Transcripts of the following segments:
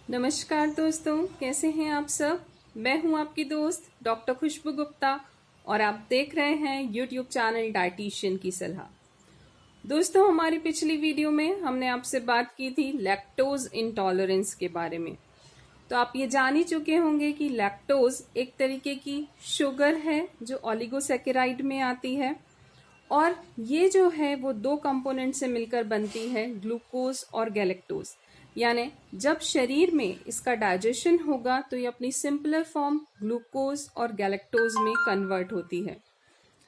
नमस्कार दोस्तों, कैसे हैं आप सब। मैं हूं आपकी दोस्त डॉक्टर खुशबू गुप्ता और आप देख रहे हैं यूट्यूब चैनल डाइटिशियन की सलाह। दोस्तों, हमारी पिछली वीडियो में हमने आपसे बात की थी लैक्टोज इंटॉलरेंस के बारे में। तो आप ये जान ही चुके होंगे कि लैक्टोज एक तरीके की शुगर है जो ओलिगोसैकेराइड में आती है और ये जो है वो दो कंपोनेंट से मिलकर बनती है, ग्लूकोज और गैलेक्टोज। यानी जब शरीर में इसका डाइजेशन होगा तो ये अपनी सिंपलर फॉर्म ग्लूकोज और गैलेक्टोज में कन्वर्ट होती है।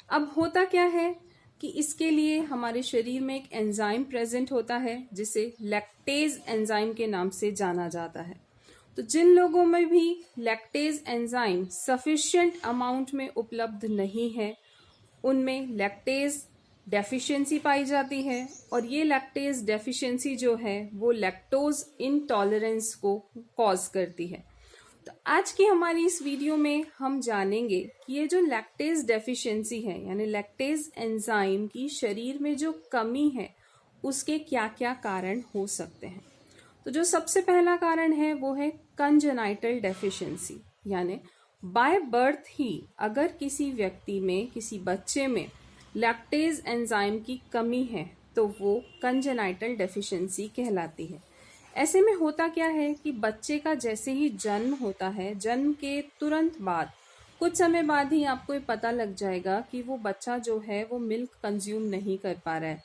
अब होता क्या है कि इसके लिए हमारे शरीर में एक एंजाइम प्रेजेंट होता है जिसे लैक्टेज एंजाइम के नाम से जाना जाता है। तो जिन लोगों में भी लैक्टेज एंजाइम सफिशिएंट अमाउंट में उपलब्ध नहीं है उनमें लैक्टेज डेफिशिएंसी पाई जाती है और ये लैक्टेज डेफिशिएंसी जो है वो लैक्टोज इंटॉलरेंस को कॉज करती है। तो आज की हमारी इस वीडियो में हम जानेंगे कि ये जो लैक्टेज डेफिशिएंसी है यानी लैक्टेज एंजाइम की शरीर में जो कमी है उसके क्या क्या कारण हो सकते हैं। तो जो सबसे पहला कारण है वो है कंजेनाइटल डेफिशिएंसी, यानी बाय बर्थ ही अगर किसी व्यक्ति में, किसी बच्चे में लैक्टेज एंजाइम की कमी है तो वो कंजेनाइटल डेफिशिएंसी कहलाती है। ऐसे में होता क्या है कि बच्चे का जैसे ही जन्म होता है, जन्म के तुरंत बाद कुछ समय बाद ही आपको ये पता लग जाएगा कि वो बच्चा जो है वो मिल्क कंज्यूम नहीं कर पा रहा है।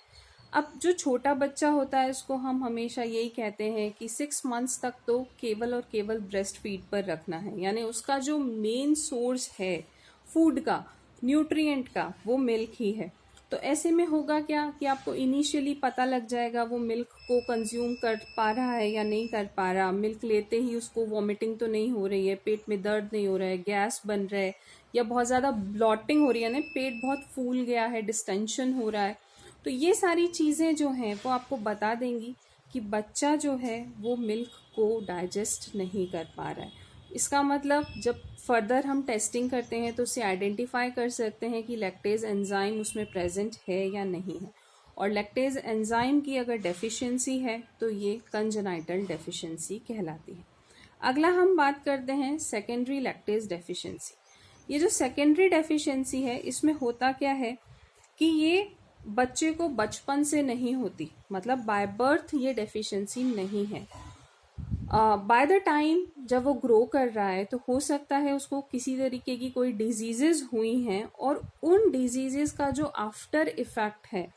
अब जो छोटा बच्चा होता है उसको हम हमेशा यही कहते हैं कि 6 मंथ्स तक तो केवल और केवल ब्रेस्ट फीड पर रखना है, यानी उसका जो मेन सोर्स है फूड का, न्यूट्रिएंट का, वो मिल्क ही है। तो ऐसे में होगा क्या कि आपको इनिशियली पता लग जाएगा वो मिल्क को कंज्यूम कर पा रहा है या नहीं कर पा रहा। मिल्क लेते ही उसको वॉमिटिंग तो नहीं हो रही है, पेट में दर्द नहीं हो रहा है, गैस बन रहा है या बहुत ज़्यादा ब्लॉटिंग हो रही है, यानी पेट बहुत फूल गया है, डिस्टेंशन हो रहा है। तो ये सारी चीज़ें जो हैं वो आपको बता देंगी कि बच्चा जो है वो मिल्क को डाइजेस्ट नहीं कर पा रहा है। इसका मतलब जब फर्दर हम टेस्टिंग करते हैं तो उसे आइडेंटिफाई कर सकते हैं कि लैक्टेज एंजाइम उसमें प्रेजेंट है या नहीं है, और लैक्टेज एंजाइम की अगर डेफिशिएंसी है तो ये कंजेनाइटल डेफिशिएंसी कहलाती है। अगला हम बात करते हैं सेकेंडरी लैक्टेज डेफिशिएंसी। ये जो सेकेंडरी डेफिशिएंसी है इसमें होता क्या है कि ये बच्चे को बचपन से नहीं होती, मतलब बाय बर्थ ये डेफिशिएंसी नहीं है। बाय द टाइम जब वो ग्रो कर रहा है तो हो सकता है उसको किसी तरीके की कोई डिजीजेस हुई हैं और उन डिजीजेस का जो आफ्टर इफेक्ट है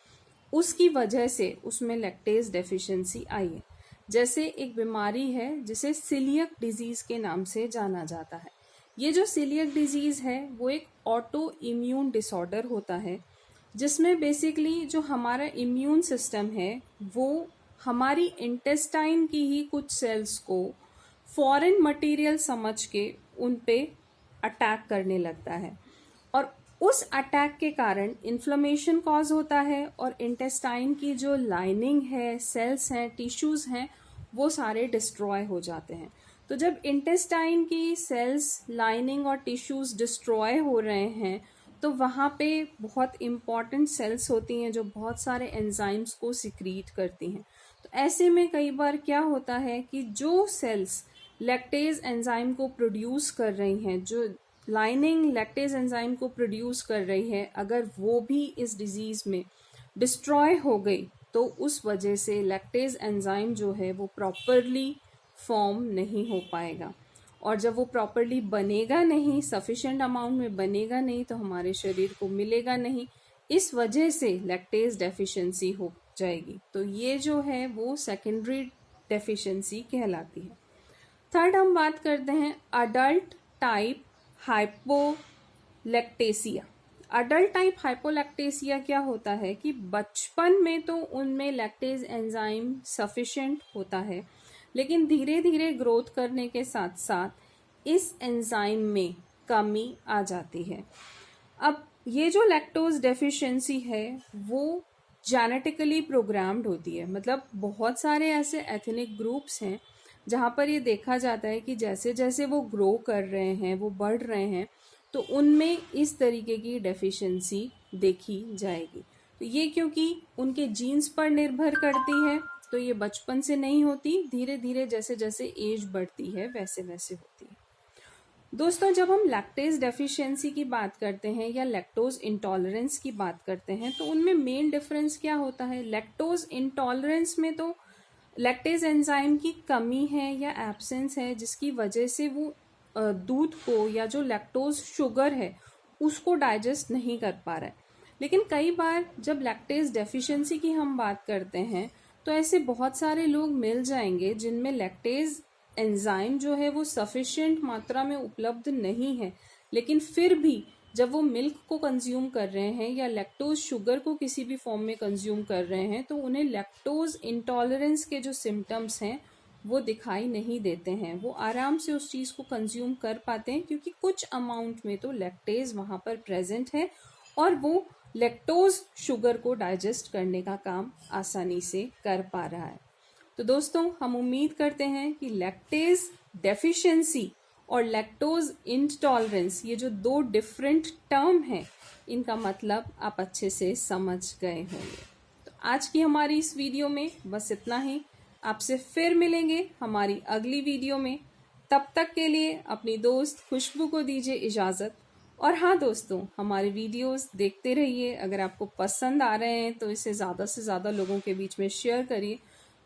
उसकी वजह से उसमें लैक्टेज डेफिशिएंसी आई है। जैसे एक बीमारी है जिसे सीलियक डिजीज के नाम से जाना जाता है। ये जो सीलियक डिजीज है वो एक ऑटो इम्यून डिसऑर्डर होता है जिसमें बेसिकली जो हमारा इम्यून सिस्टम है वो हमारी इंटेस्टाइन की ही कुछ सेल्स को फॉरेन मटेरियल समझ के उन पे अटैक करने लगता है और उस अटैक के कारण इन्फ्लेमेशन कॉज होता है और इंटेस्टाइन की जो लाइनिंग है, सेल्स हैं, टिश्यूज हैं, वो सारे डिस्ट्रॉय हो जाते हैं। तो जब इंटेस्टाइन की सेल्स, लाइनिंग और टिश्यूज डिस्ट्रॉय हो रहे हैं तो वहाँ पे बहुत इम्पॉर्टेंट सेल्स होती हैं जो बहुत सारे एंजाइम्स को सिक्रीट करती हैं। तो ऐसे में कई बार क्या होता है कि जो सेल्स लैक्टेज एंजाइम को प्रोड्यूस कर रही हैं, जो लाइनिंग लैक्टेज एंजाइम को प्रोड्यूस कर रही है, अगर वो भी इस डिजीज में डिस्ट्रॉय हो गई तो उस वजह से लैक्टेज एंजाइम जो है वो प्रॉपरली फॉर्म नहीं हो पाएगा और जब वो प्रॉपरली बनेगा नहीं, सफिशिएंट अमाउंट में बनेगा नहीं तो हमारे शरीर को मिलेगा नहीं। इस वजह से लैक्टेज डेफिशिएंसी हो जाएगी। तो ये जो है वो सेकेंडरी डेफिशिएंसी कहलाती है। थर्ड हम बात करते हैं अडल्ट टाइप हाइपोलैक्टेसिया। अडल्ट टाइप हाइपोलैक्टेसिया क्या होता है कि बचपन में तो उनमें लैक्टेज एंजाइम सफिशिएंट होता है लेकिन धीरे धीरे ग्रोथ करने के साथ साथ इस एंजाइम में कमी आ जाती है। अब ये जो लैक्टोज डेफिशिएंसी है वो जेनेटिकली प्रोग्राम्ड होती है, मतलब बहुत सारे ऐसे एथनिक ग्रुप्स हैं जहाँ पर ये देखा जाता है कि जैसे जैसे वो ग्रो कर रहे हैं, वो बढ़ रहे हैं, तो उनमें इस तरीके की डेफिशिएंसी देखी जाएगी। तो ये क्योंकि उनके जीन्स पर निर्भर करती है, तो ये बचपन से नहीं होती, धीरे धीरे जैसे जैसे एज बढ़ती है वैसे वैसे होती है। दोस्तों, जब हम लैक्टेज डेफिशिएंसी की बात करते हैं या लैक्टोज इंटॉलरेंस की बात करते हैं तो उनमें मेन डिफरेंस क्या होता है। लैक्टोज इंटॉलरेंस में तो लैक्टेज एंजाइम की कमी है या एब्सेंस है, जिसकी वजह से वो दूध को या जो लैक्टोज शुगर है उसको डाइजेस्ट नहीं कर पा रहा है। लेकिन कई बार जब लैक्टेज डेफिशिएंसी की हम बात करते हैं तो ऐसे बहुत सारे लोग मिल जाएंगे जिनमें लैक्टेज एंजाइम जो है वो सफिशिएंट मात्रा में उपलब्ध नहीं है, लेकिन फिर भी जब वो मिल्क को कंज्यूम कर रहे हैं या लैक्टोज शुगर को किसी भी फॉर्म में कंज्यूम कर रहे हैं तो उन्हें लैक्टोज इंटॉलरेंस के जो सिम्टम्स हैं वो दिखाई नहीं देते हैं। वो आराम से उस चीज़ को कंज्यूम कर पाते हैं क्योंकि कुछ अमाउंट में तो लैक्टेज वहाँ पर प्रेजेंट है और वो लैक्टोज शुगर को डाइजेस्ट करने का काम आसानी से कर पा रहा है। तो दोस्तों, हम उम्मीद करते हैं कि लैक्टेज डेफिशिएंसी और लैक्टोज इंटॉलरेंस ये जो दो डिफरेंट टर्म हैं इनका मतलब आप अच्छे से समझ गए होंगे। तो आज की हमारी इस वीडियो में बस इतना ही। आपसे फिर मिलेंगे हमारी अगली वीडियो में। तब तक के लिए अपनी दोस्त खुशबू को दीजिए इजाज़त। और हाँ दोस्तों, हमारे वीडियोस देखते रहिए। अगर आपको पसंद आ रहे हैं तो इसे ज़्यादा से ज़्यादा लोगों के बीच में शेयर करिए,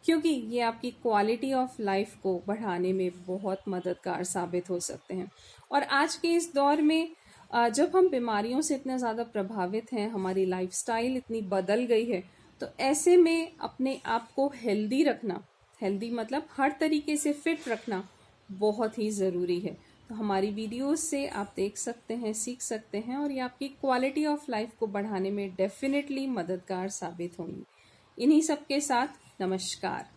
क्योंकि ये आपकी क्वालिटी ऑफ लाइफ को बढ़ाने में बहुत मददगार साबित हो सकते हैं। और आज के इस दौर में जब हम बीमारियों से इतना ज़्यादा प्रभावित हैं, हमारी लाइफस्टाइल इतनी बदल गई है, तो ऐसे में अपने आप को हेल्दी रखना, हेल्दी मतलब हर तरीके से फिट रखना बहुत ही ज़रूरी है। तो हमारी वीडियोस से आप देख सकते हैं, सीख सकते हैं और ये आपकी क्वालिटी ऑफ लाइफ को बढ़ाने में डेफिनेटली मददगार साबित होंगी। इन्हीं सब के साथ नमस्कार।